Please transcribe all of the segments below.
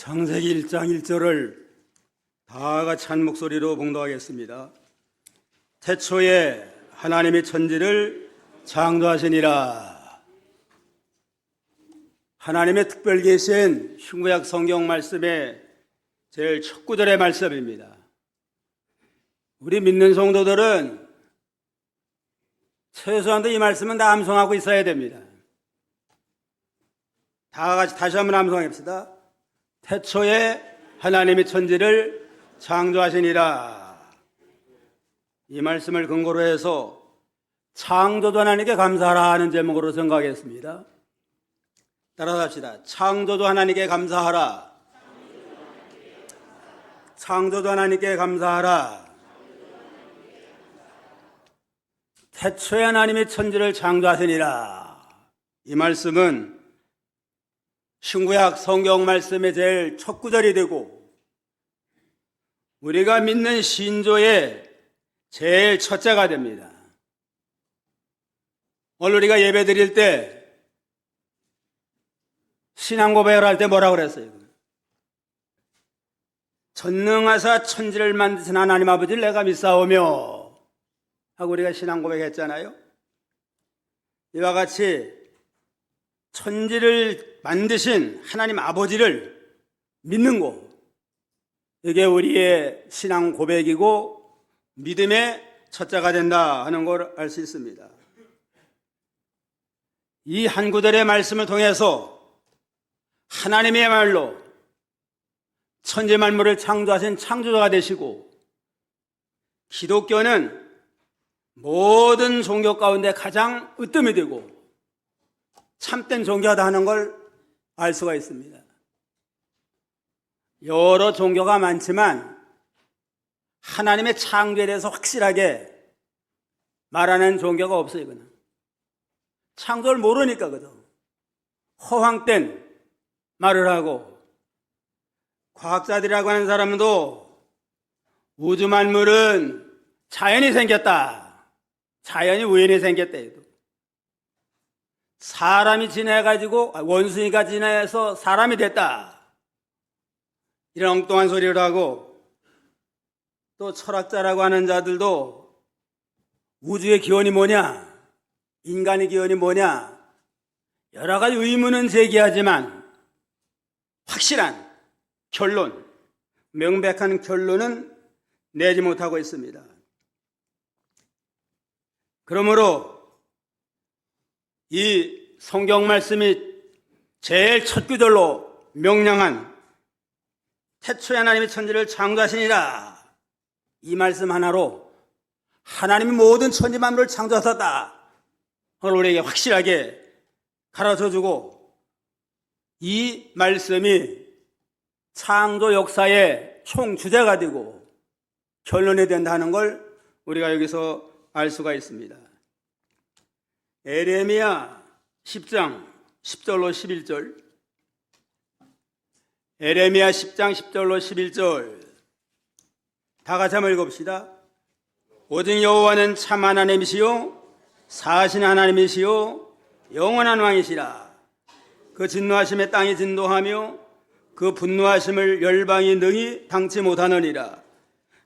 창세기 1장 1절을 다 같이 한 목소리로 봉독하겠습니다. 태초에 하나님이 천지를 창조하시니라. 하나님의 특별 계시인 신구약 성경 말씀의 제일 첫 구절의 말씀입니다. 우리 믿는 성도들은 최소한도 이 말씀은 다 암송하고 있어야 됩니다. 다 같이 다시 한번 암송합시다. 태초에 하나님이 천지를 창조하시니라. 이 말씀을 근거로 해서 창조주 하나님께 감사하라 하는 제목으로 생각하겠습니다. 따라서 합시다. 창조주 하나님께 감사하라. 창조주 하나님께 감사하라. 태초에 하나님이 천지를 창조하시니라. 이 말씀은 신구약 성경 말씀의 제일 첫 구절이 되고 우리가 믿는 신조의 제일 첫째가 됩니다. 오늘 우리가 예배 드릴 때 신앙 고백을 할 때 뭐라고 그랬어요? 전능하사 천지를 만드신 하나님 아버지를 내가 믿사오며 하고 우리가 신앙 고백했잖아요. 이와 같이 천지를 만드신 하나님 아버지를 믿는 것, 이게 우리의 신앙 고백이고 믿음의 첫째가 된다 하는 걸 알 수 있습니다. 이 한 구절의 말씀을 통해서 하나님이야말로 천지 만물을 창조하신 창조자가 되시고 기독교는 모든 종교 가운데 가장 으뜸이 되고 참된 종교다 하는 걸 알 수가 있습니다. 여러 종교가 많지만 하나님의 창조에 대해서 확실하게 말하는 종교가 없어요. 그냥 창조를 모르니까 그죠. 허황된 말을 하고 과학자들이라고 하는 사람도 우주 만물은 자연이 생겼다. 자연이 우연히 생겼다 해도 사람이 지내가지고 원숭이가 지내서 사람이 됐다. 이런 엉뚱한 소리를 하고 또 철학자라고 하는 자들도 우주의 기원이 뭐냐, 인간의 기원이 뭐냐 여러 가지 의문은 제기하지만 확실한 결론, 명백한 결론은 내지 못하고 있습니다. 그러므로 이 성경 말씀이 제일 첫 구절로 명령한 태초에 하나님이 천지를 창조하시니라. 이 말씀 하나로 하나님이 모든 천지 만물을 창조하셨다. 그걸 우리에게 확실하게 가르쳐주고 이 말씀이 창조 역사의 총주제가 되고 결론이 된다는 걸 우리가 여기서 알 수가 있습니다. 에레미야 10장 10절로 11절, 에레미야 10장 10절로 11절 다 같이 한번 읽어봅시다. 오직 여호와는 참 하나님이시요 사신 하나님이시요 영원한 왕이시라. 그 진노하심에 땅이 진노하며 그 분노하심을 열방이 능히 당치 못하느니라.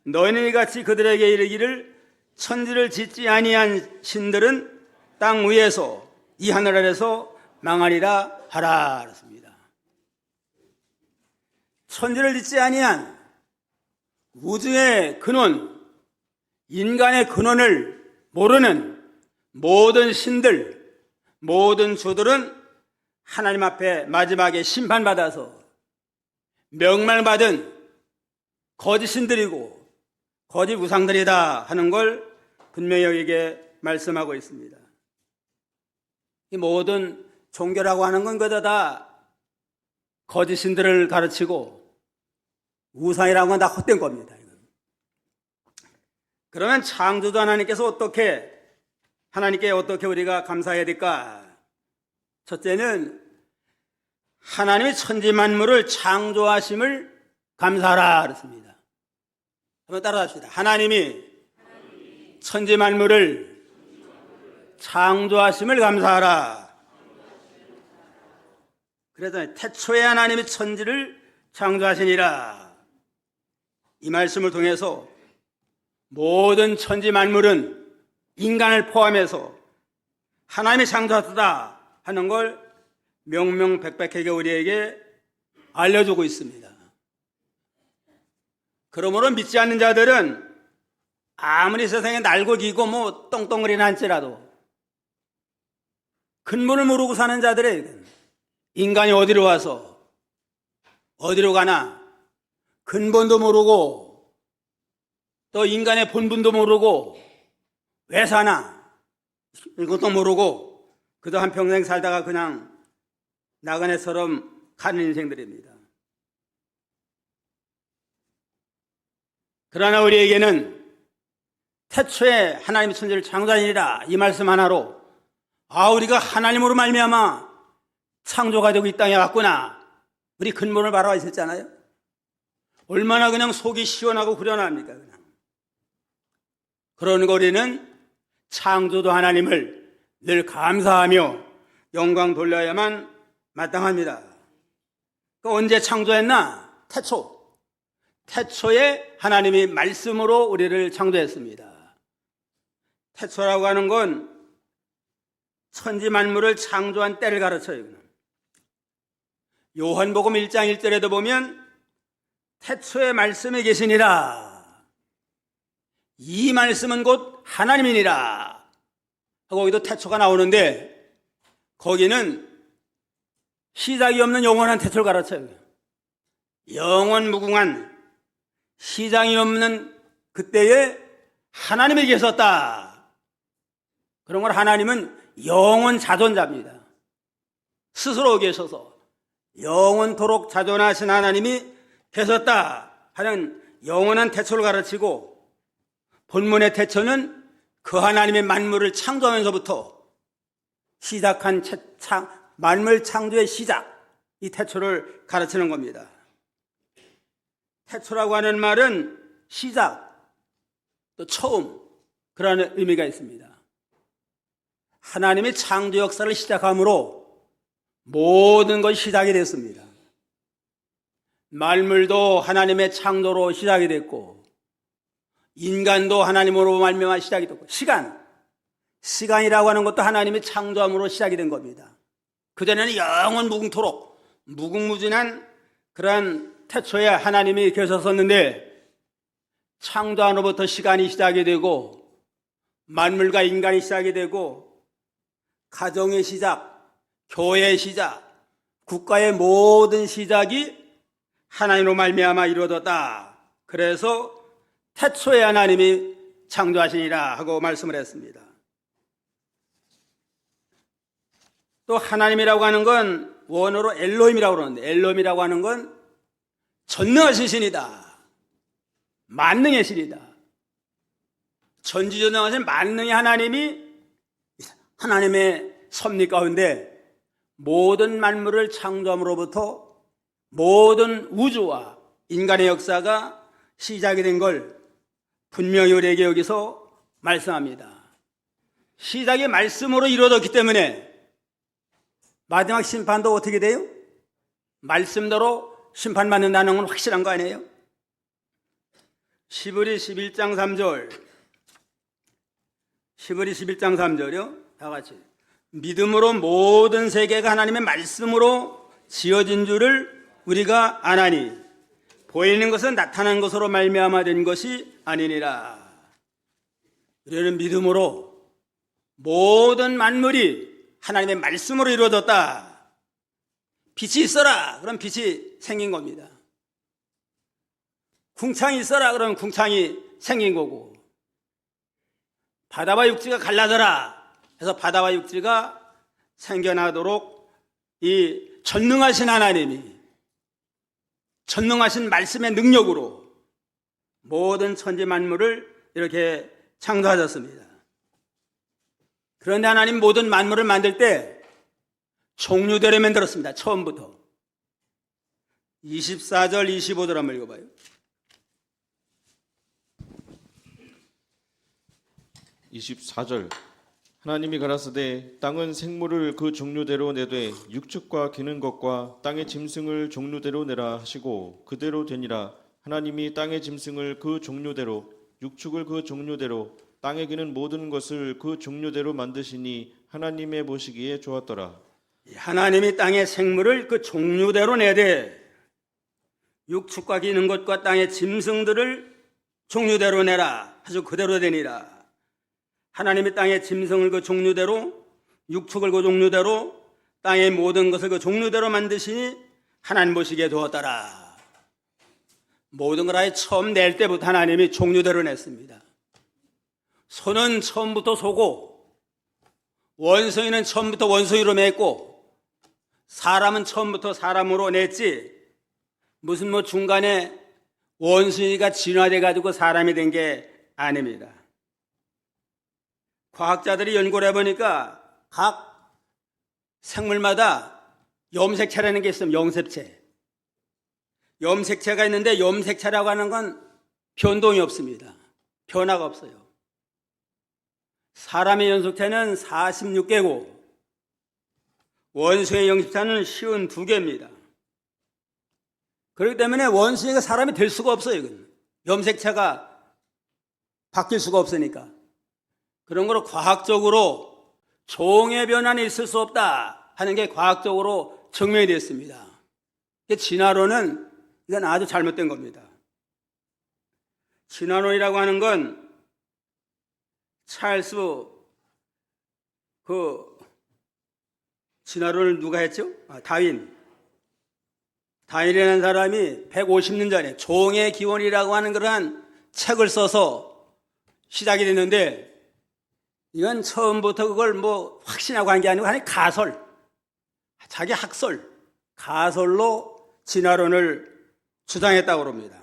너희는 이같이 그들에게 이르기를 천지를 짓지 아니한 신들은 땅 위에서 이 하늘 아래서 망하리라 하라. 그렇습니다. 천지를 짓지 아니한 우주의 근원, 인간의 근원을 모르는 모든 신들, 모든 주들은 하나님 앞에 마지막에 심판받아서 명망받은 거짓 신들이고 거짓 우상들이다 하는 걸 분명히 여기에 말씀하고 있습니다. 이 모든 종교라고 하는 건 그저 다 거짓 신들을 가르치고 우상이라고 하는 건 다 헛된 겁니다. 그러면 창조주 하나님께 어떻게 우리가 감사해야 될까? 첫째는 하나님이 천지 만물을 창조하심을 감사하라 그랬습니다. 한번 따라합시다. 하나님이 천지 만물을 창조하심을 감사하라. 그래서 태초에 하나님이 천지를 창조하시니라. 이 말씀을 통해서 모든 천지 만물은 인간을 포함해서 하나님이 창조하셨다 하는 걸 명명백백하게 우리에게 알려주고 있습니다. 그러므로 믿지 않는 자들은 아무리 세상에 날고 기고 뭐 똥덩어리나 할지라도 근본을 모르고 사는 자들에게는 인간이 어디로 와서 어디로 가나 근본도 모르고 또 인간의 본분도 모르고 왜 사나 이것도 모르고 그저 한평생 살다가 그냥 나그네처럼 가는 인생들입니다. 그러나 우리에게는 태초에 하나님의 천지를 창조하니라 이 말씀 하나로 우리가 하나님으로 말미암아 창조가 되고 이 땅에 왔구나. 우리 근본을 바라봐 있었잖아요. 얼마나 그냥 속이 시원하고 후련합니까 그냥. 그러는 우리는 창조주 하나님을 늘 감사하며 영광 돌려야만 마땅합니다. 언제 창조했나? 태초에 하나님이 말씀으로 우리를 창조했습니다. 태초라고 하는 건 천지 만물을 창조한 때를 가르쳐요. 요한복음 1장 1절에도 보면 태초에 말씀이 계시니라. 이 말씀은 곧 하나님이니라. 거기도 태초가 나오는데 거기는 시작이 없는 영원한 태초를 가르쳐요. 영원 무궁한 시작이 없는 그때에 하나님이 계셨다. 그런 걸 하나님은 영원 자존자입니다. 스스로 계셔서 영원토록 자존하신 하나님이 계셨다 하는 영원한 태초를 가르치고 본문의 태초는 그 하나님의 만물을 창조하면서부터 시작한 만물 창조의 시작, 이 태초를 가르치는 겁니다. 태초라고 하는 말은 시작, 또 처음, 그런 의미가 있습니다. 하나님의 창조 역사를 시작함으로 모든 것이 시작이 됐습니다. 만물도 하나님의 창조로 시작이 됐고 인간도 하나님으로 말미암아 시작이 됐고 시간이라고 하는 것도 하나님의 창조함으로 시작이 된 겁니다. 그전에는 영원 무궁토록 무궁무진한 그러한 태초에 하나님이 계셨었는데 창조함으로부터 시간이 시작이 되고 만물과 인간이 시작이 되고 가정의 시작, 교회의 시작, 국가의 모든 시작이 하나님으로 말미암아 이루어졌다. 그래서 태초에 하나님이 창조하시니라 하고 말씀을 했습니다. 또 하나님이라고 하는 건 원어로 엘로힘이라고 그러는데 엘로힘이라고 하는 건 전능하신 신이다. 만능의 신이다. 전지전능하신 만능의 하나님이 하나님의 섭리 가운데 모든 만물을 창조함으로부터 모든 우주와 인간의 역사가 시작이 된 걸 분명히 우리에게 여기서 말씀합니다. 시작이 말씀으로 이루어졌기 때문에 마지막 심판도 어떻게 돼요? 말씀대로 심판받는다는 건 확실한 거 아니에요? 시브리 11장 3절 시브리 11장 3절이요. 다 같이 믿음으로 모든 세계가 하나님의 말씀으로 지어진 줄을 우리가 아나니 보이는 것은 나타난 것으로 말미암아 된 것이 아니니라. 우리는 믿음으로 모든 만물이 하나님의 말씀으로 이루어졌다. 빛이 있어라. 그럼 빛이 생긴 겁니다. 궁창이 있어라. 그럼 궁창이 생긴 거고 바다와 육지가 갈라져라. 그래서 바다와 육지가 생겨나도록 이 전능하신 하나님이 전능하신 말씀의 능력으로 모든 천지 만물을 이렇게 창조하셨습니다. 그런데 하나님 모든 만물을 만들 때 종류대로 만들었습니다. 처음부터. 24절 25절 한번 읽어봐요. 24절 하나님이 가라사대 땅은 생물을 그 종류대로 내되 육축과 기는 것과 땅의 짐승을 종류대로 내라 하시고 그대로 되니라. 하나님이 땅의 짐승을 그 종류대로 육축을 그 종류대로 땅에 기는 모든 것을 그 종류대로 만드시니 하나님의 보시기에 좋았더라. 하나님이 땅의 생물을 그 종류대로 내되 육축과 기는 것과 땅의 짐승들을 종류대로 내라 하시고 그대로 되니라. 하나님이 땅의 짐승을 그 종류대로 육축을 그 종류대로 땅의 모든 것을 그 종류대로 만드시니 하나님 보시기에 좋았더라. 모든 걸 아예 처음 낼 때부터 하나님이 종류대로 냈습니다. 소는 처음부터 소고 원숭이는 처음부터 원숭이로 맺고 사람은 처음부터 사람으로 냈지 무슨 뭐 중간에 원숭이가 진화돼 가지고 사람이 된 게 아닙니다. 과학자들이 연구를 해보니까 각 생물마다 염색체라는 게 있습니다. 염색체가 있는데 염색체라고 하는 건 변동이 없습니다. 변화가 없어요. 사람의 염색체는 46개고 원숭이의 염색체는 52개입니다. 그렇기 때문에 원숭이가 사람이 될 수가 없어요. 이건. 염색체가 바뀔 수가 없으니까. 그런 거로 과학적으로 종의 변화는 있을 수 없다 하는 게 과학적으로 증명이 됐습니다. 진화론은 이건 아주 잘못된 겁니다. 진화론이라고 하는 건 찰스 진화론을 누가 했죠? 다윈이라는 사람이 150년 전에 종의 기원이라고 하는 그러한 책을 써서 시작이 됐는데 이건 처음부터 그걸 뭐 확신하고 한 게 아니고 하나의 가설, 자기 학설, 가설로 진화론을 주장했다고 합니다.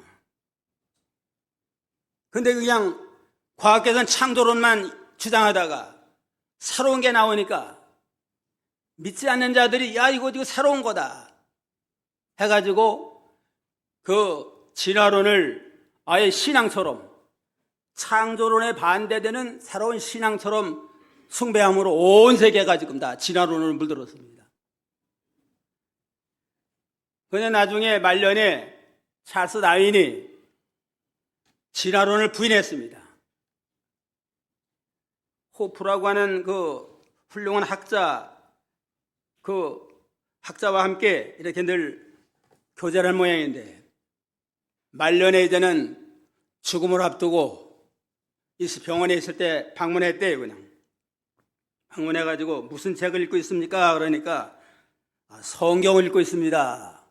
근데 그냥 과학계에서는 창조론만 주장하다가 새로운 게 나오니까 믿지 않는 자들이 야 이거 새로운 거다 해가지고 그 진화론을 아예 신앙처럼 창조론에 반대되는 새로운 신앙처럼 숭배함으로 온 세계가 지금 다 진화론을 물들었습니다. 그런데 나중에 말년에 찰스 다윈이 진화론을 부인했습니다. 호프라고 하는 그 훌륭한 학자, 그 학자와 함께 이렇게 늘 교제를 한 모양인데 말년에 이제는 죽음을 앞두고 병원에 있을 때 방문했대요. 그냥 방문해가지고 무슨 책을 읽고 있습니까? 그러니까 성경을 읽고 있습니다.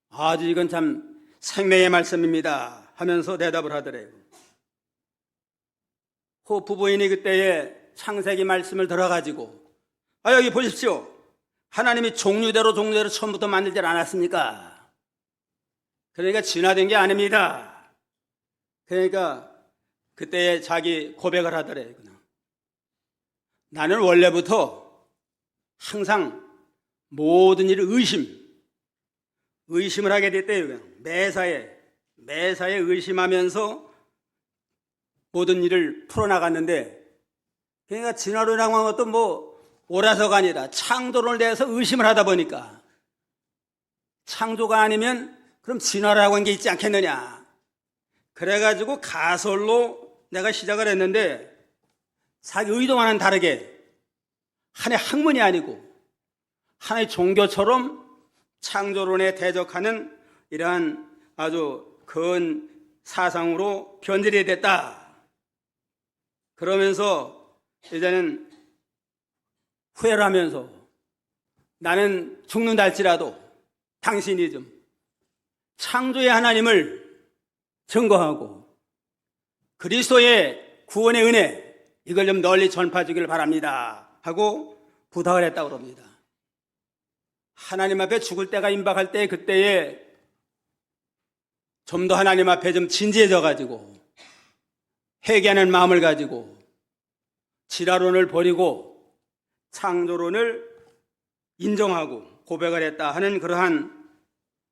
아주 이건 참 생명의 말씀입니다 하면서 대답을 하더래요. 호프 부인이 그때에 창세기 말씀을 들어가지고 여기 보십시오. 하나님이 종류대로 처음부터 만들지 않았습니까? 그러니까 진화된 게 아닙니다. 그러니까 그때에 자기 고백을 하더래요. 그냥. 나는 원래부터 항상 모든 일을 의심을 하게 됐대요. 그냥. 매사에 의심하면서 모든 일을 풀어나갔는데 그러니까 진화론이라고 하는 것도 뭐 옳아서가 아니라 창조론에 대해서 의심을 하다 보니까 창조가 아니면 그럼 진화라고 하는 게 있지 않겠느냐. 그래가지고 가설로 내가 시작을 했는데 자기 의도와는 다르게 하나의 학문이 아니고 하나의 종교처럼 창조론에 대적하는 이러한 아주 큰 사상으로 변질이 됐다. 그러면서 이제는 후회를 하면서 나는 죽는다 할지라도 당신이 좀 창조의 하나님을 증거하고 그리스도의 구원의 은혜 이걸 좀 널리 전파주기를 바랍니다 하고 부탁을 했다고 합니다. 하나님 앞에 죽을 때가 임박할 때 그때에 좀 더 하나님 앞에 좀 진지해져 가지고 회개하는 마음을 가지고 진화론을 버리고 창조론을 인정하고 고백을 했다 하는 그러한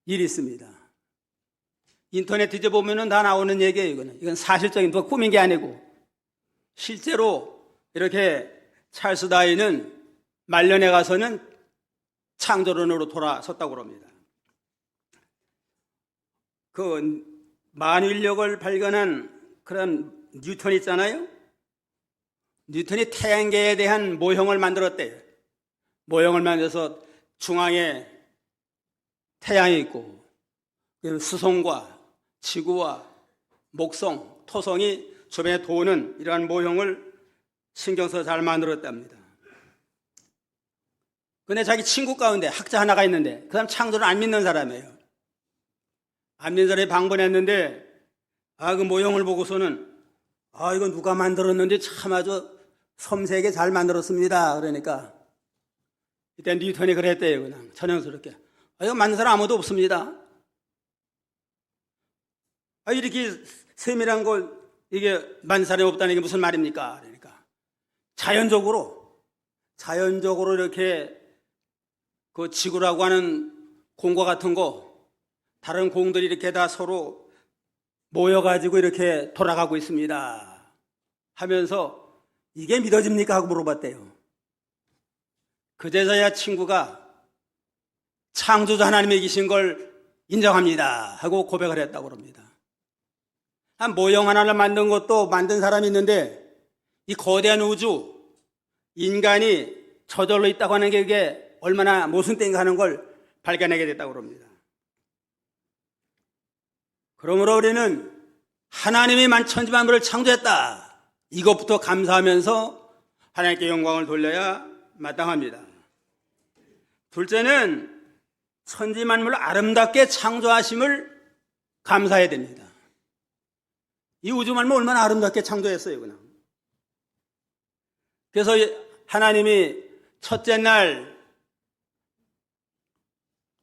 일이 있습니다. 인터넷 뒤져보면 다 나오는 얘기예요. 이건 사실적인, 누가 꾸민 게 아니고 실제로 이렇게 찰스 다윈은 말년에 가서는 창조론으로 돌아섰다고 합니다. 그 만유인력을 발견한 그런 뉴턴 있잖아요. 뉴턴이 태양계에 대한 모형을 만들었대요. 모형을 만들어서 중앙에 태양이 있고 수성과 지구와 목성, 토성이 주변에 도는 이러한 모형을 신경 써서 잘 만들었답니다. 근데 자기 친구 가운데 학자 하나가 있는데 그 사람 창조를 안 믿는 사람이에요. 안 믿는 사람이 방문했는데 그 모형을 보고서는 이건 누가 만들었는지 참 아주 섬세하게 잘 만들었습니다. 그러니까 이때 뉴턴이 그랬대요. 그냥 전형스럽게 이거 만든 사람 아무도 없습니다. 이렇게 세밀한 걸 이게 만든 사람이 없다는 게 무슨 말입니까? 그러니까 자연적으로 이렇게 그 지구라고 하는 공과 같은 거 다른 공들이 이렇게 다 서로 모여가지고 이렇게 돌아가고 있습니다 하면서 이게 믿어집니까? 하고 물어봤대요. 그제서야 친구가 창조자 하나님이 계신 걸 인정합니다 하고 고백을 했다고 합니다. 모형 하나를 만든 것도 만든 사람이 있는데 이 거대한 우주, 인간이 저절로 있다고 하는 게 이게 얼마나 모순된가 하는 걸 발견하게 됐다고 합니다. 그러므로 우리는 하나님이 천지만물을 창조했다. 이것부터 감사하면서 하나님께 영광을 돌려야 마땅합니다. 둘째는 천지만물을 아름답게 창조하심을 감사해야 됩니다. 이 우주만물 얼마나 아름답게 창조했어요, 그냥. 그래서 하나님이 첫째 날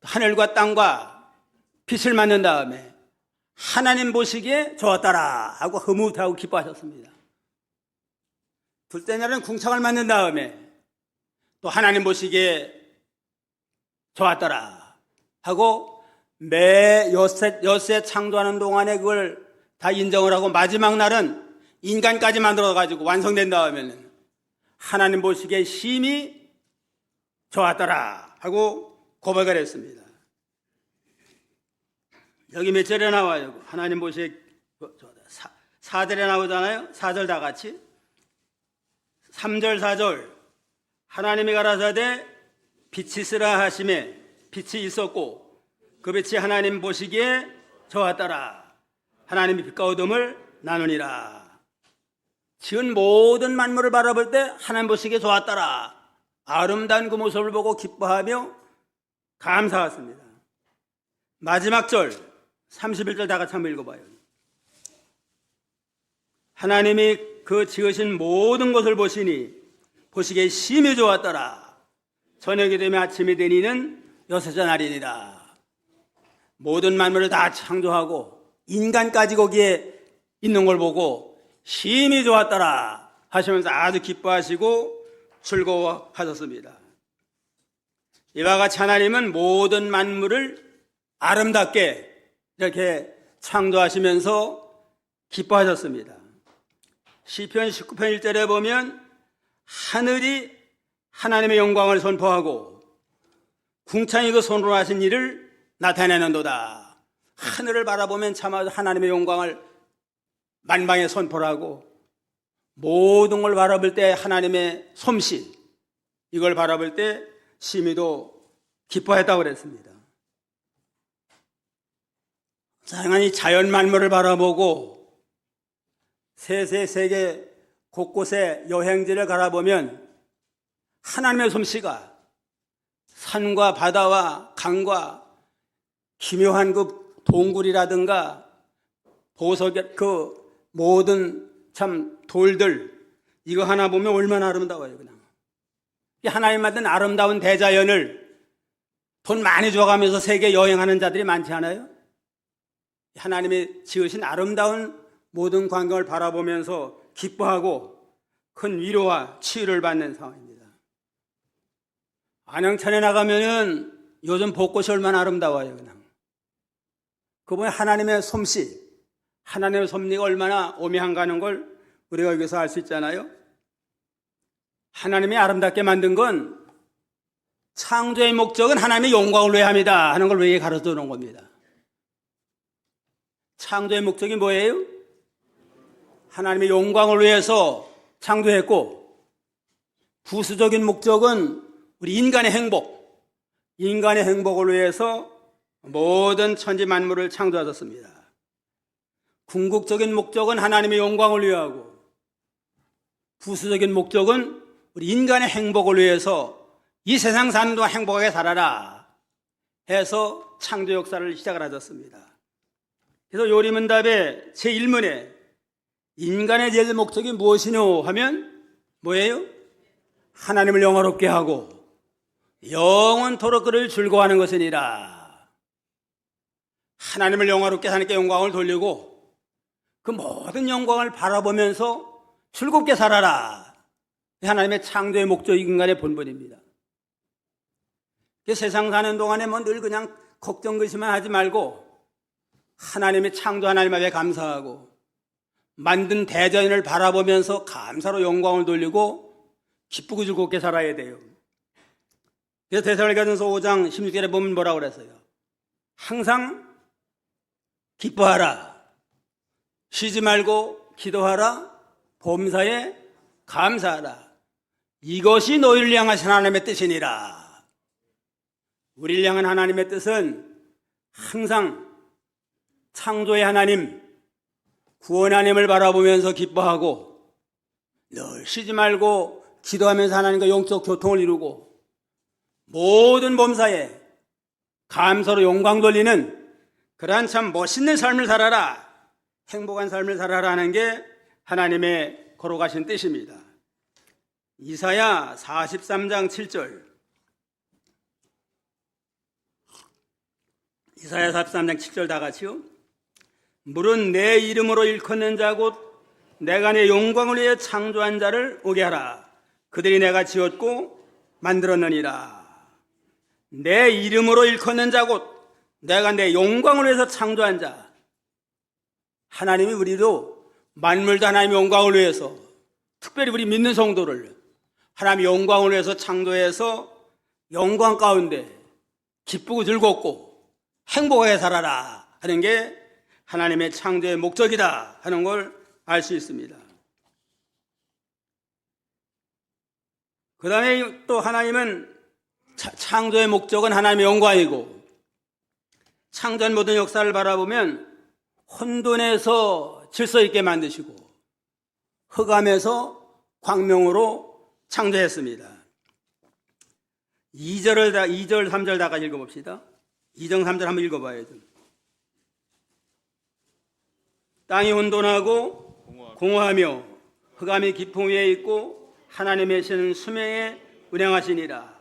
하늘과 땅과 빛을 만든 다음에 하나님 보시기에 좋았더라 하고 흐뭇하고 기뻐하셨습니다. 둘째 날은 궁창을 만든 다음에 또 하나님 보시기에 좋았더라 하고 매 엿새 창조하는 동안에 그걸 다 인정을 하고 마지막 날은 인간까지 만들어가지고 완성된 다음에는 하나님 보시기에 심히 좋았더라 하고 고백을 했습니다. 여기 몇 절에 나와요? 하나님 보시기에 4절에 나오잖아요. 4절 다 같이 3절 4절 하나님이 가라사대 빛이 있으라 하심에 빛이 있었고 그 빛이 하나님 보시기에 좋았더라. 하나님이 빛과 어둠을 나누니라. 지은 모든 만물을 바라볼 때 하나님 보시기에 좋았더라. 아름다운 그 모습을 보고 기뻐하며 감사했습니다. 마지막 절 31절 다 같이 한번 읽어봐요. 하나님이 그 지으신 모든 것을 보시니 보시기에 심히 좋았더라. 저녁이 되면 아침이 되니는 여섯째 날이니라. 모든 만물을 다 창조하고 인간까지 거기에 있는 걸 보고 심히 좋았더라 하시면서 아주 기뻐하시고 즐거워하셨습니다. 이와 같이 하나님은 모든 만물을 아름답게 이렇게 창조하시면서 기뻐하셨습니다. 시편 19편 1절에 보면 하늘이 하나님의 영광을 선포하고 궁창이 그 손으로 하신 일을 나타내는도다. 하늘을 바라보면 참아도 하나님의 영광을 만방에 선포를 하고 모든 걸 바라볼 때 하나님의 솜씨 이걸 바라볼 때 심히도 기뻐했다고 그랬습니다. 다양한 자연 만물을 바라보고 세계 곳곳에 여행지를 바라보면 하나님의 솜씨가 산과 바다와 강과 기묘한 그 동굴이라든가 보석 그 모든 참 돌들 이거 하나 보면 얼마나 아름다워요. 그냥 하나님 만든 아름다운 대자연을 돈 많이 줘가면서 세계 여행하는 자들이 많지 않아요? 하나님이 지으신 아름다운 모든 광경을 바라보면서 기뻐하고 큰 위로와 치유를 받는 상황입니다. 안양천에 나가면은 요즘 벚꽃이 얼마나 아름다워요. 그냥 그분의 하나님의 솜씨, 하나님의 섭리가 얼마나 오묘한가 하는 걸 우리가 여기서 알 수 있잖아요. 하나님이 아름답게 만든 건 창조의 목적은 하나님의 영광을 위해 합니다 하는 걸 왜 가르쳐 놓은 겁니다. 창조의 목적이 뭐예요? 하나님의 영광을 위해서 창조했고, 부수적인 목적은 우리 인간의 행복을 위해서 모든 천지 만물을 창조하셨습니다. 궁극적인 목적은 하나님의 영광을 위하고, 부수적인 목적은 우리 인간의 행복을 위해서 이 세상 사는 동안 행복하게 살아라 해서 창조 역사를 시작을 하셨습니다. 그래서 요리문답의 제1문에 인간의 제일 목적이 무엇이뇨 하면 뭐예요? 하나님을 영화롭게 하고 영원토록 그를 즐거워하는 것이니라. 하나님을 영화롭게 하나님께 영광을 돌리고 그 모든 영광을 바라보면서 즐겁게 살아라. 하나님의 창조의 목적이 인간의 본분입니다. 세상 사는 동안에 뭐 늘 그냥 걱정 근심만 하지 말고 하나님의 창조 하나님 앞에 감사하고 만든 대자연을 바라보면서 감사로 영광을 돌리고 기쁘고 즐겁게 살아야 돼요. 그래서 데살로니가전서 5장 16절에 보면 뭐라고 그랬어요? 항상 기뻐하라, 쉬지 말고 기도하라, 범사에 감사하라. 이것이 너희를 향하신 하나님의 뜻이니라. 우리를 향한 하나님의 뜻은 항상 창조의 하나님, 구원의 하나님을 바라보면서 기뻐하고 늘 쉬지 말고 기도하면서 하나님과 영적 교통을 이루고 모든 범사에 감사로 영광 돌리는 그러한 참 멋있는 삶을 살아라, 행복한 삶을 살아라 하는 게 하나님의 걸어가신 뜻입니다. 이사야 43장 7절, 이사야 43장 7절 다 같이요. 물은 내 이름으로 일컫는 자 곧 내가 내 영광을 위해 창조한 자를 오게 하라. 그들이 내가 지었고 만들었느니라. 내 이름으로 일컫는 자 곧 내가 내 영광을 위해서 창조한 자. 하나님이 우리도 만물도 하나님의 영광을 위해서, 특별히 우리 믿는 성도를 하나님의 영광을 위해서 창조해서 영광 가운데 기쁘고 즐겁고 행복하게 살아라 하는 게 하나님의 창조의 목적이다 하는 걸 알 수 있습니다. 그 다음에 또 하나님은 창조의 목적은 하나님의 영광이고, 창조한 모든 역사를 바라보면 혼돈에서 질서 있게 만드시고 흑암에서 광명으로 창조했습니다. 2절 3절 다 같이 읽어봅시다. 2절 3절 한번 읽어봐야죠. 땅이 혼돈하고 공허하며 흑암이 깊음 위에 있고 하나님의 신은 수명에 운행하시니라.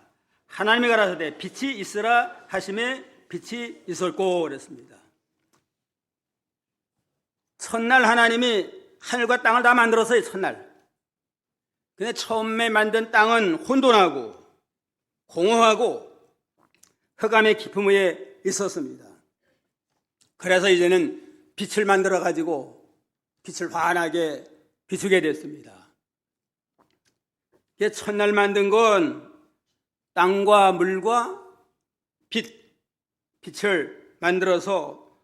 하나님이 가라사대 빛이 있으라 하심에 빛이 있었고 그랬습니다. 첫날 하나님이 하늘과 땅을 다 만들었어요. 첫날. 근데 처음에 만든 땅은 혼돈하고 공허하고 흑암의 깊음 위에 있었습니다. 그래서 이제는 빛을 만들어 가지고 빛을 환하게 비추게 됐습니다. 첫날 만든 건 땅과 물과 빛을 만들어서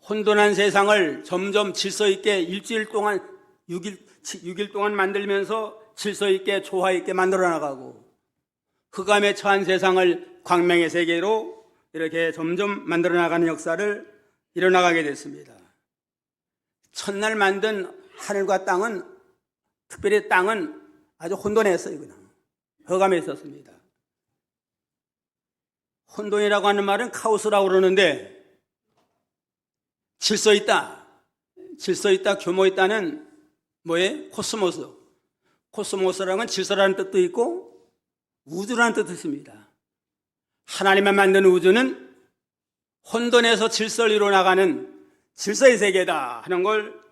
혼돈한 세상을 점점 질서 있게 일주일 동안 6일 동안 만들면서 질서 있게 조화 있게 만들어 나가고, 흑암에 처한 세상을 광명의 세계로 이렇게 점점 만들어 나가는 역사를 일어나가게 됐습니다. 첫날 만든 하늘과 땅은, 특별히 땅은 아주 혼돈했어요. 그냥 흑암에 있었습니다. 혼돈이라고 하는 말은 카오스라고 그러는데, 질서 있다, 규모 있다는 뭐예요? 코스모스. 코스모스라는 건 질서라는 뜻도 있고 우주라는 뜻도 있습니다. 하나님만 만든 우주는 혼돈에서 질서를 이루어나가는 질서의 세계다 하는 걸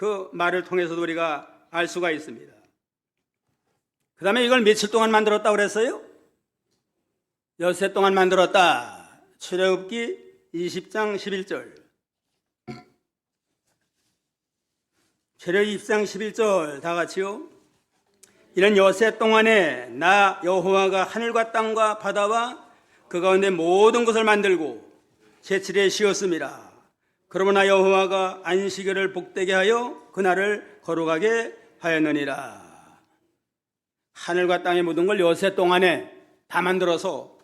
그 말을 통해서도 우리가 알 수가 있습니다. 그 다음에 이걸 며칠 동안 만들었다고 그랬어요? 엿새 동안 만들었다. 출애굽기 20장 11절. 출애굽기 20장 11절 다 같이요. 이는 여세 동안에 나 여호와가 하늘과 땅과 바다와 그 가운데 모든 것을 만들고 제7일에 쉬었습니다. 그러므나 여호와가 안식일을 복되게 하여 그날을 거룩하게 하였느니라. 하늘과 땅의 모든 걸 여세 동안에 다 만들어서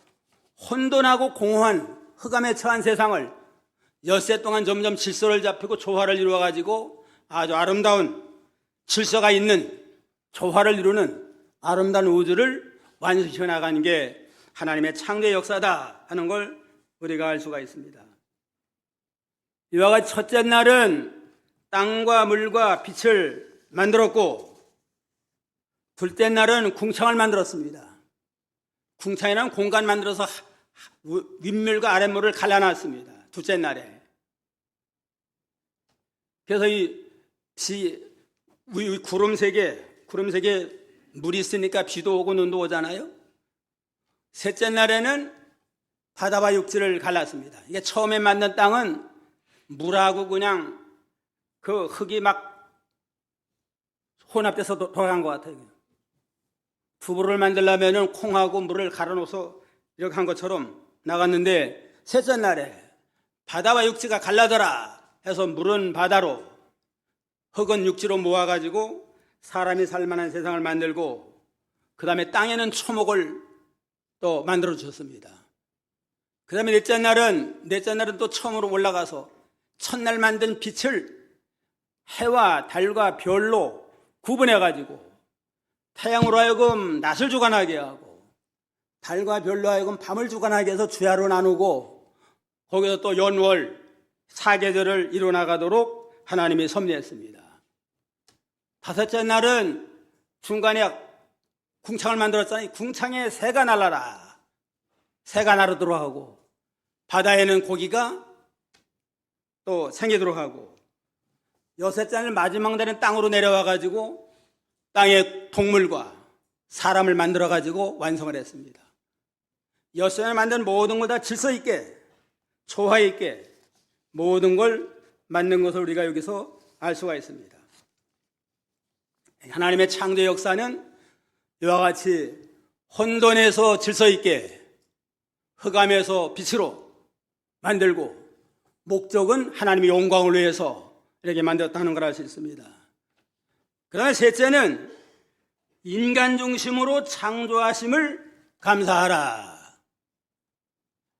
혼돈하고 공허한 흑암에 처한 세상을 엿새 동안 점점 질서를 잡히고 조화를 이루어가지고 아주 아름다운 질서가 있는 조화를 이루는 아름다운 우주를 완성시켜 나가는 게 하나님의 창조의 역사다 하는 걸 우리가 알 수가 있습니다. 이와 같이 첫째 날은 땅과 물과 빛을 만들었고, 둘째 날은 궁창을 만들었습니다. 궁창이라는 공간 만들어서 윗물과 아랫물을 갈라놨습니다. 둘째 날에. 그래서 이 구름 세계 물이 있으니까 비도 오고 눈도 오잖아요. 셋째 날에는 바다와 육지를 갈랐습니다. 이게 처음에 만든 땅은 물하고 그냥 그 흙이 막 혼합돼서 돌아간 것 같아요. 두부를 만들려면은 콩하고 물을 갈아놓아서 이렇게 한 것처럼 나갔는데, 셋째 날에 바다와 육지가 갈라져라 해서 물은 바다로 흙은 육지로 모아가지고 사람이 살만한 세상을 만들고, 그 다음에 땅에는 초목을 또 만들어 주셨습니다. 그 다음에 넷째 날은 또 처음으로 올라가서 첫날 만든 빛을 해와 달과 별로 구분해가지고 태양으로 하여금 낮을 주관하게 하고 달과 별로 하여금 밤을 주관하게 해서 주야로 나누고, 거기서 또 연월 사계절을 이루어나가도록 하나님이 섭리했습니다. 다섯째 날은 중간에 궁창을 만들었잖아요. 궁창에 새가 날아라. 새가 나르도록 하고, 바다에는 고기가 또 생기도록 하고, 여섯째 날 마지막 날은 땅으로 내려와가지고 땅의 동물과 사람을 만들어가지고 완성을 했습니다. 여섯째 날 만든 모든 걸 다 질서 있게, 조화 있게 모든 걸 만든 것을 우리가 여기서 알 수가 있습니다. 하나님의 창조 역사는 이와 같이 혼돈에서 질서 있게, 흑암에서 빛으로 만들고, 목적은 하나님의 영광을 위해서 이렇게 만들었다는 걸 알 수 있습니다. 그 다음에 셋째는 인간 중심으로 창조하심을 감사하라.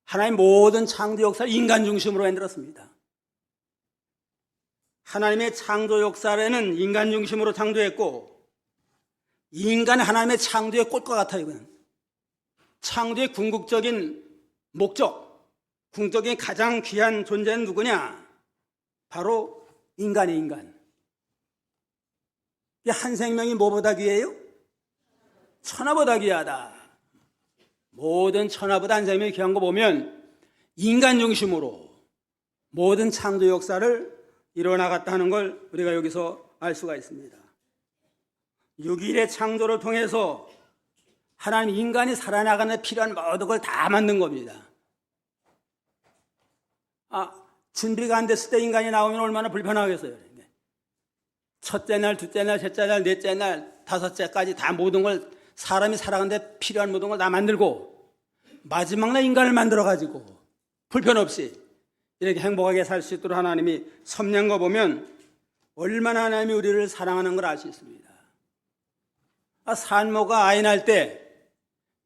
하나님 모든 창조 역사를 인간 중심으로 만들었습니다. 하나님의 창조 역사에는 인간 중심으로 창조했고, 인간은 하나님의 창조의 꽃과 같아요. 이건 창조의 궁극적인 목적, 궁극적인 가장 귀한 존재는 누구냐? 바로 인간이에요. 인간. 한 생명이 뭐보다 귀해요? 천하보다 귀하다. 모든 천하보다 한 생명이 귀한 거 보면 인간 중심으로 모든 창조 역사를 이뤄나갔다는 걸 우리가 여기서 알 수가 있습니다. 6일의 창조를 통해서 하나님 인간이 살아나가는 데 필요한 모든 걸 다 만든 겁니다. 준비가 안 됐을 때 인간이 나오면 얼마나 불편하겠어요. 첫째 날, 둘째 날, 셋째 날, 넷째 날, 다섯째까지 다 모든 걸 사람이 살아가는 데 필요한 모든 걸 다 만들고, 마지막 날 인간을 만들어가지고 불편 없이 이렇게 행복하게 살 수 있도록 하나님이 섭리한 거 보면 얼마나 하나님이 우리를 사랑하는 걸 알 수 있습니다. 산모가 아이 낳을 때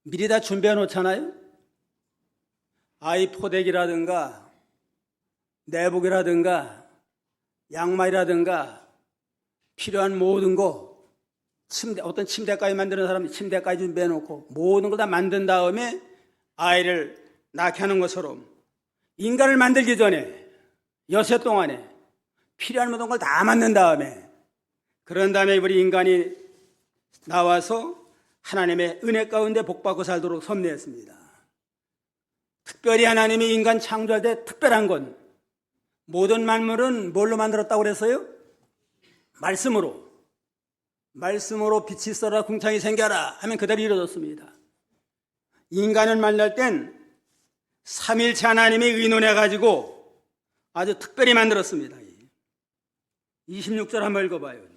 미리 다 준비해 놓잖아요. 아이 포대기라든가 내복이라든가 양말이라든가 필요한 모든 거, 어떤 침대까지 만드는 사람이 침대까지 준비해 놓고 모든 걸 다 만든 다음에 아이를 낳게 하는 것처럼 인간을 만들기 전에 여세 동안에 필요한 모든 걸 다 만든 다음에, 그런 다음에 우리 인간이 나와서 하나님의 은혜 가운데 복받고 살도록 섭리했습니다. 특별히 하나님이 인간 창조할 때 특별한 건, 모든 만물은 뭘로 만들었다고 그랬어요? 말씀으로 빛이 있어라 궁창이 생겨라 하면 그대로 이루어졌습니다. 인간을 만날 땐 삼일체 하나님이 의논해가지고 아주 특별히 만들었습니다. 26절 한번 읽어봐요.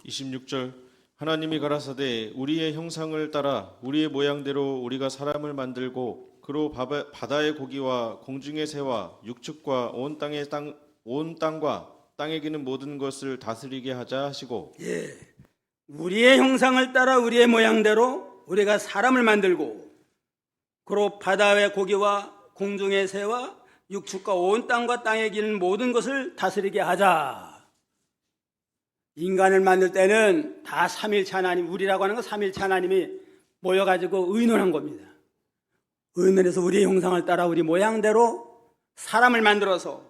26절 하나님이 가라사대 우리의 형상을 따라 우리의 모양대로 우리가 사람을 만들고 그로 바다의 고기와 공중의 새와 육축과 온 땅과 땅에 기는 모든 것을 다스리게 하자 하시고 우리의 형상을 따라 우리의 모양대로 우리가 사람을 만들고 그로 바다의 고기와 공중의 새와 육축과 온 땅과 땅에 기는 모든 것을 다스리게 하자. 인간을 만들 때는 다 삼일체 하나님, 우리라고 하는 건 삼일체 하나님이 모여가지고 의논한 겁니다. 의논해서 우리의 형상을 따라 우리 모양대로 사람을 만들어서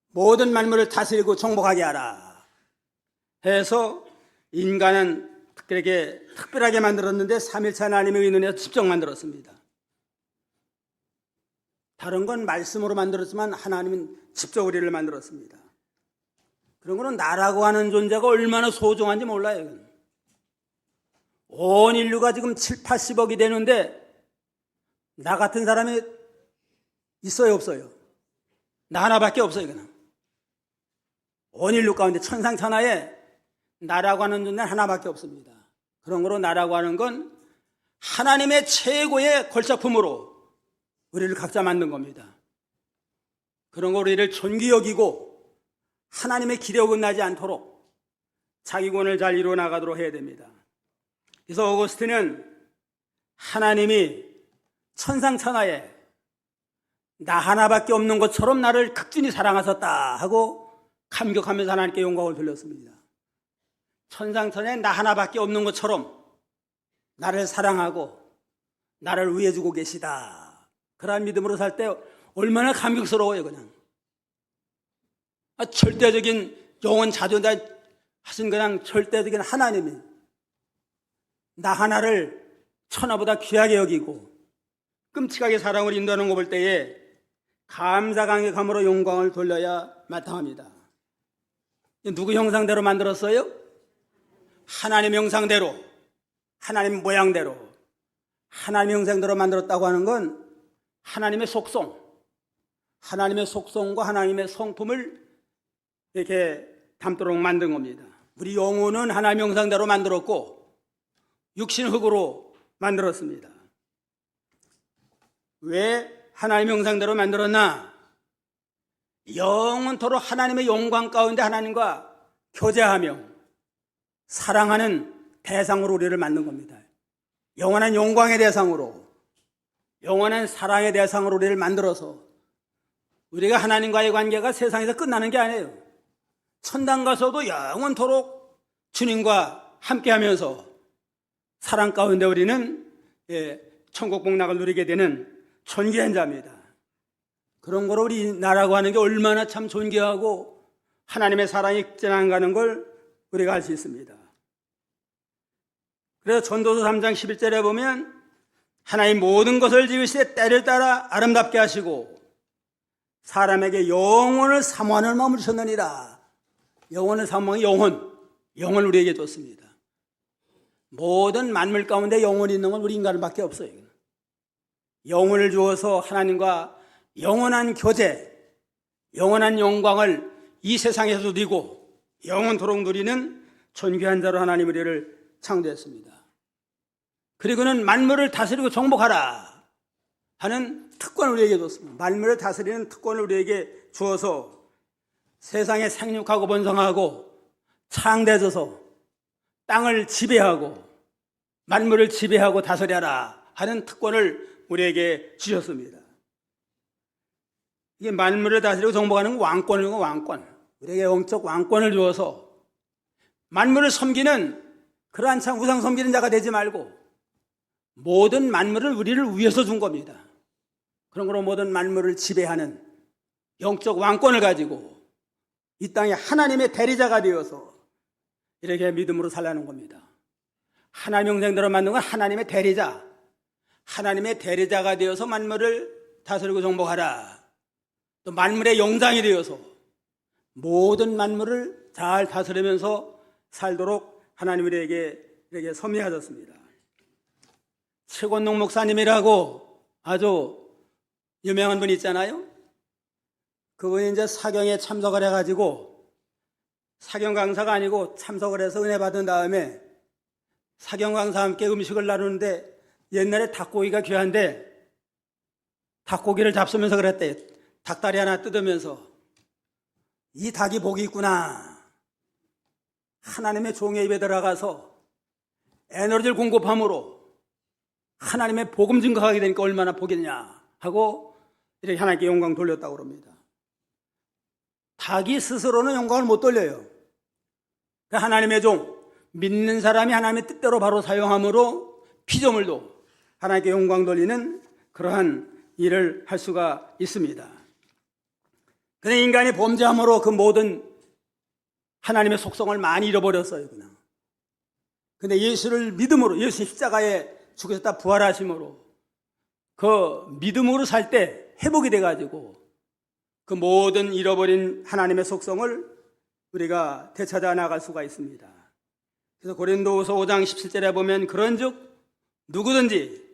모든 만물을 다스리고 정복하게 하라 해서 인간은 그렇게 특별하게 만들었는데 삼일체 하나님의 의논에서 직접 만들었습니다. 다른 건 말씀으로 만들었지만 하나님은 직접 우리를 만들었습니다. 그런 거는 나라고 하는 존재가 얼마나 소중한지 몰라요. 온 인류가 지금 7, 80억이 되는데 나 같은 사람이 있어요, 없어요? 나 하나밖에 없어요, 그냥. 온 인류 가운데 천상천하에 나라고 하는 존재는 하나밖에 없습니다. 그런 거로 나라고 하는 건 하나님의 최고의 걸작품으로 우리를 각자 만든 겁니다. 그런 거 우리를 존귀 여기고 하나님의 길에 어긋나지 않도록 자기 권을 잘 이루어 나가도록 해야 됩니다. 그래서 어거스틴은 하나님이 천상천하에 나 하나밖에 없는 것처럼 나를 극진히 사랑하셨다 하고 감격하면서 하나님께 영광을 돌렸습니다. 천상천하에 나 하나밖에 없는 것처럼 나를 사랑하고 나를 위해주고 계시다. 그러한 믿음으로 살 때 얼마나 감격스러워요, 그냥. 절대적인 영원 자존자 하신 그냥 절대적인 하나님이 나 하나를 천하보다 귀하게 여기고 끔찍하게 사랑을 인도하는 거 볼 때에 감사 감격함으로 영광을 돌려야 마땅합니다. 누구 형상대로 만들었어요? 하나님 형상대로, 하나님 모양대로. 하나님 형상대로 만들었다고 하는 건 하나님의 속성, 하나님의 속성과 하나님의 성품을 이렇게 담도록 만든 겁니다. 우리 영혼은 하나님 형상대로 만들었고 육신 흙으로 만들었습니다. 왜 하나님 형상대로 만들었나? 영원토록 하나님의 영광 가운데 하나님과 교제하며 사랑하는 대상으로 우리를 만든 겁니다. 영원한 영광의 대상으로, 영원한 사랑의 대상으로 우리를 만들어서 우리가 하나님과의 관계가 세상에서 끝나는 게 아니에요. 천당 가서도 영원토록 주님과 함께하면서 사랑 가운데 우리는 천국 복락을 누리게 되는 존귀한 자입니다. 그런 거로 우리 나라고 하는 게 얼마나 참 존귀하고 하나님의 사랑이 진한가는 걸 우리가 알 수 있습니다. 그래서 전도서 3장 11절에 보면 하나님 모든 것을 지으시되 때를 따라 아름답게 하시고 사람에게 영혼을 사모하는 마음을 주셨느니라. 영혼을 사모하는 영혼을 우리에게 줬습니다. 모든 만물 가운데 영혼이 있는 건 우리 인간밖에 없어요. 영혼을 주어서 하나님과 영원한 교제, 영원한 영광을 이 세상에서 누리고 영원토록 누리는 존귀한 자로 하나님 우리를 창조했습니다. 그리고는 만물을 다스리고 정복하라 하는 특권을 우리에게 줬습니다. 만물을 다스리는 특권을 우리에게 주어서 세상에 생육하고 번성하고 창대해져서 땅을 지배하고 만물을 지배하고 다스려라 하는 특권을 우리에게 주셨습니다. 이게 만물을 다스리고 정복하는 왕권이고 왕권. 우리에게 영적 왕권을 주어서 만물을 섬기는 그러한 참 우상 섬기는 자가 되지 말고 모든 만물을 우리를 위해서 준 겁니다. 그런 거로 모든 만물을 지배하는 영적 왕권을 가지고 이 땅에 하나님의 대리자가 되어서 이렇게 믿음으로 살라는 겁니다. 하나님 형상대로 만든 건 하나님의 대리자, 하나님의 대리자가 되어서 만물을 다스리고 정복하라. 또 만물의 영장이 되어서 모든 만물을 잘 다스리면서 살도록 하나님 우리에게 이렇게 섭리하셨습니다. 최권동 목사님이라고 아주 유명한 분이 있잖아요. 그분이 이제 사경에 참석을 해가지고 사경 강사가 아니고 참석을 해서 은혜 받은 다음에 사경 강사와 함께 음식을 나누는데 옛날에 닭고기가 귀한데 닭고기를 잡수면서 그랬대. 닭다리 하나 뜯으면서 이 닭이 복이 있구나. 하나님의 종의 입에 들어가서 에너지를 공급함으로 하나님의 복음 증거하게 되니까 얼마나 복이냐 하고 이렇게 하나님께 영광 돌렸다고 그럽니다. 닭이 스스로는 영광을 못 돌려요. 하나님의 종, 믿는 사람이 하나님의 뜻대로 바로 사용함으로 피조물도 하나님께 영광 돌리는 그러한 일을 할 수가 있습니다. 그런데 인간이 범죄함으로 그 모든 하나님의 속성을 많이 잃어버렸어요. 그냥. 근데 예수를 믿음으로, 예수 십자가에 죽으셨다 부활하심으로 그 믿음으로 살 때 회복이 돼가지고 그 모든 잃어버린 하나님의 속성을 우리가 되찾아 나갈 수가 있습니다. 그래서 고린도후서 5장 17절에 보면 그런즉 누구든지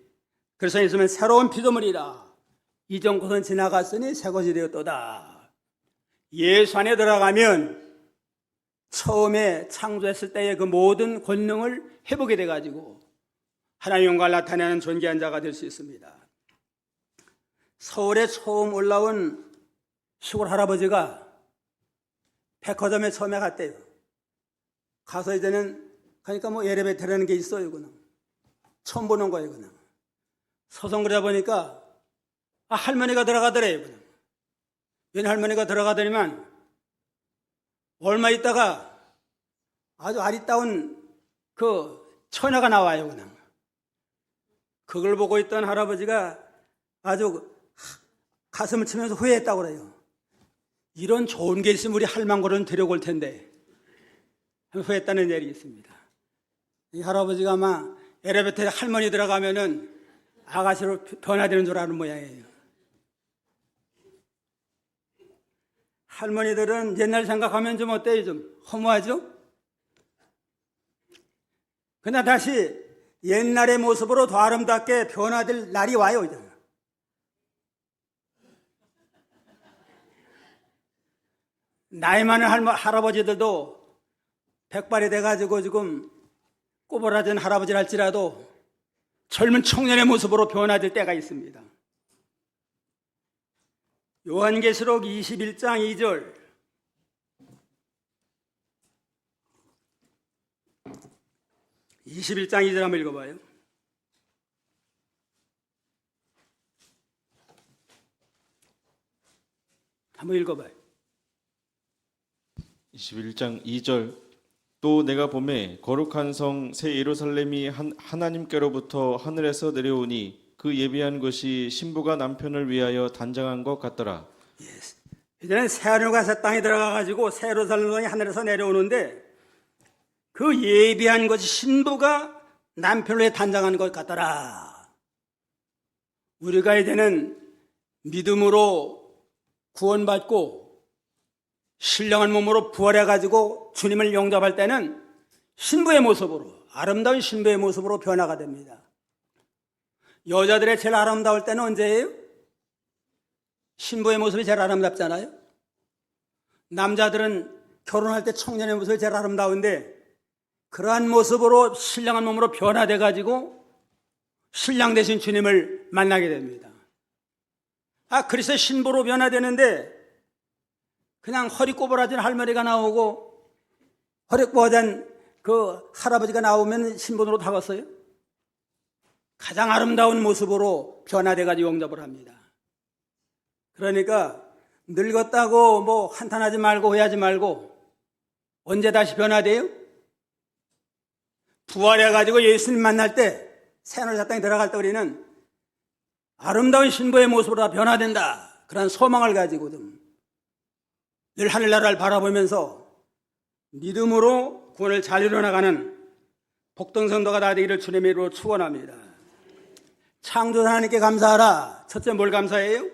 그리스도에 있으면 새로운 피조물이라 이전 것은 지나갔으니 새 것이 되었도다. 예수 안에 들어가면 처음에 창조했을 때의 그 모든 권능을 회복이 돼가지고 하나님의 영광을 나타내는 존귀한 자가 될 수 있습니다. 서울에 처음 올라온 시골 할아버지가 백화점에 처음에 갔대요. 가서 이제는 그러니까 뭐 엘리베이터라는 게 있어요. 그냥 처음 보는 거예요. 그냥 서성거리다 보니까 할머니가 들어가더래요. 그냥 웬 할머니가 들어가더니만 얼마 있다가 아주 아리따운 그 처녀가 나와요. 그냥 그걸 보고 있던 할아버지가 아주 가슴을 치면서 후회했다고 그래요. 이런 좋은 게 있으면 우리 할망구를 데려올 텐데 후회했다는 얘기 있습니다. 이 할아버지가 아마 엘리베이터에 할머니 들어가면은 아가씨로 변화되는 줄 아는 모양이에요. 할머니들은 옛날 생각하면 좀 어때요? 좀 허무하죠? 그러나 다시 옛날의 모습으로 더 아름답게 변화될 날이 와요. 이제. 나이 많은 할아버지들도 백발이 돼가지고 지금 꼬부라진 할아버지랄지라도 젊은 청년의 모습으로 변화될 때가 있습니다. 요한계시록 21장 2절 한번 읽어봐요. 한번 읽어봐요. 21장 2절 또 내가 보매 거룩한 성 새 예루살렘이 하나님께로부터 하늘에서 내려오니 그 예비한 것이 신부가 남편을 위하여 단장한 것 같더라. 이제는 새 하늘과 새 땅에 들어가가지고 새 예루살렘이 하늘에서 내려오는데 그 예비한 것이 신부가 남편을 위해 단장한 것 같더라. 우리가 이제는 믿음으로 구원받고 신령한 몸으로 부활해가지고 주님을 영접할 때는 신부의 모습으로, 아름다운 신부의 모습으로 변화가 됩니다. 여자들의 제일 아름다울 때는 언제예요? 신부의 모습이 제일 아름답잖아요. 남자들은 결혼할 때 청년의 모습이 제일 아름다운데 그러한 모습으로 신령한 몸으로 변화돼가지고 신랑 되신 주님을 만나게 됩니다. 그리스도의 신부로 변화되는데 그냥 허리 꼬부라진 할머니가 나오고 허리 꼬부라진 그 할아버지가 나오면 신분으로 다갔어요. 가장 아름다운 모습으로 변화돼가지고 영접을 합니다. 그러니까 늙었다고 뭐 한탄하지 말고 후회하지 말고 언제 다시 변화돼요? 부활해가지고 예수님 만날 때 새하늘 새 땅에 들어갈 때 우리는 아름다운 신부의 모습으로 다 변화된다. 그런 소망을 가지고 늘 하늘나라를 바라보면서 믿음으로 구원을 잘 이뤄나가는 복된 성도가 다 되기를 주님의 이름으로 축원합니다. 창조주 하나님께 감사하라. 첫째 뭘 감사해요?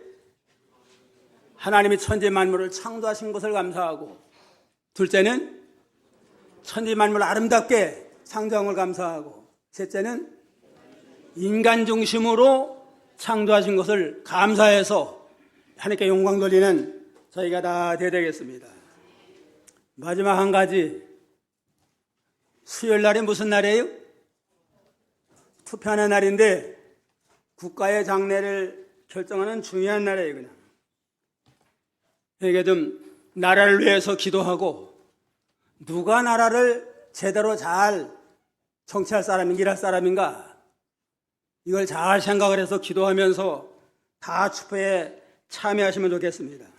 하나님이 천지 만물을 창조하신 것을 감사하고, 둘째는 천지 만물을 아름답게 창조한 걸 감사하고, 셋째는 인간 중심으로 창조하신 것을 감사해서 하나님께 영광 돌리는 저희가 다 되겠습니다. 마지막 한 가지, 수요일 날이 무슨 날이에요? 투표하는 날인데 국가의 장래를 결정하는 중요한 날이에요. 그냥 이게 좀 나라를 위해서 기도하고, 누가 나라를 제대로 잘 정치할 사람인가 일할 사람인가, 이걸 잘 생각을 해서 기도하면서 다 투표에 참여하시면 좋겠습니다.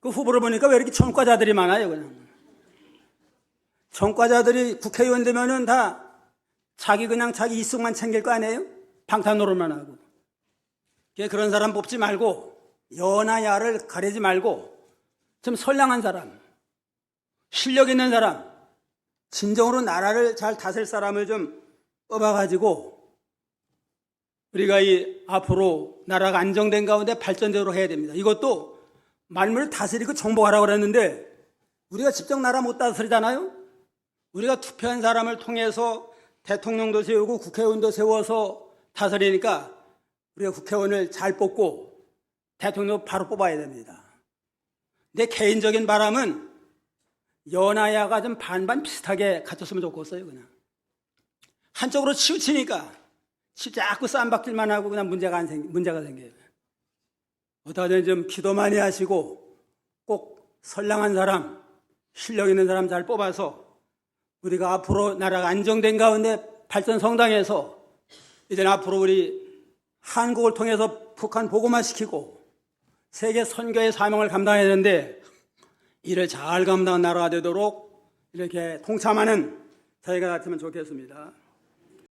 그 후보를 보니까 왜 이렇게 전과자들이 많아요? 그냥 전과자들이 국회의원 되면은 다 자기 이승만 챙길 거 아니에요? 방탄 노릇만 하고. 그런 사람 뽑지 말고, 여나 야를 가리지 말고 좀 선량한 사람, 실력 있는 사람, 진정으로 나라를 잘 다스릴 사람을 좀 뽑아가지고 우리가 이 앞으로 나라가 안정된 가운데 발전되도록 해야 됩니다. 이것도 만물을 다스리고 정복하라고 그랬는데 우리가 직접 나라 못 다스리잖아요. 우리가 투표한 사람을 통해서 대통령도 세우고 국회의원도 세워서 다스리니까 우리가 국회의원을 잘 뽑고 대통령 바로 뽑아야 됩니다. 내 개인적인 바람은 여나야가 좀 반반 비슷하게 갖췄으면 좋겠어요. 그냥 한쪽으로 치우치니까 자꾸 쌈박질만 하고 그냥 문제가 생겨요. 어떠하든 좀 기도 많이 하시고 꼭 선량한 사람, 실력 있는 사람 잘 뽑아서 우리가 앞으로 나라가 안정된 가운데 발전 성장해서 이제는 앞으로 우리 한국을 통해서 북한 복음화시키고 세계 선교의 사명을 감당해야 되는데 이를 잘 감당한 나라가 되도록 이렇게 동참하는 저희가 같으면 좋겠습니다.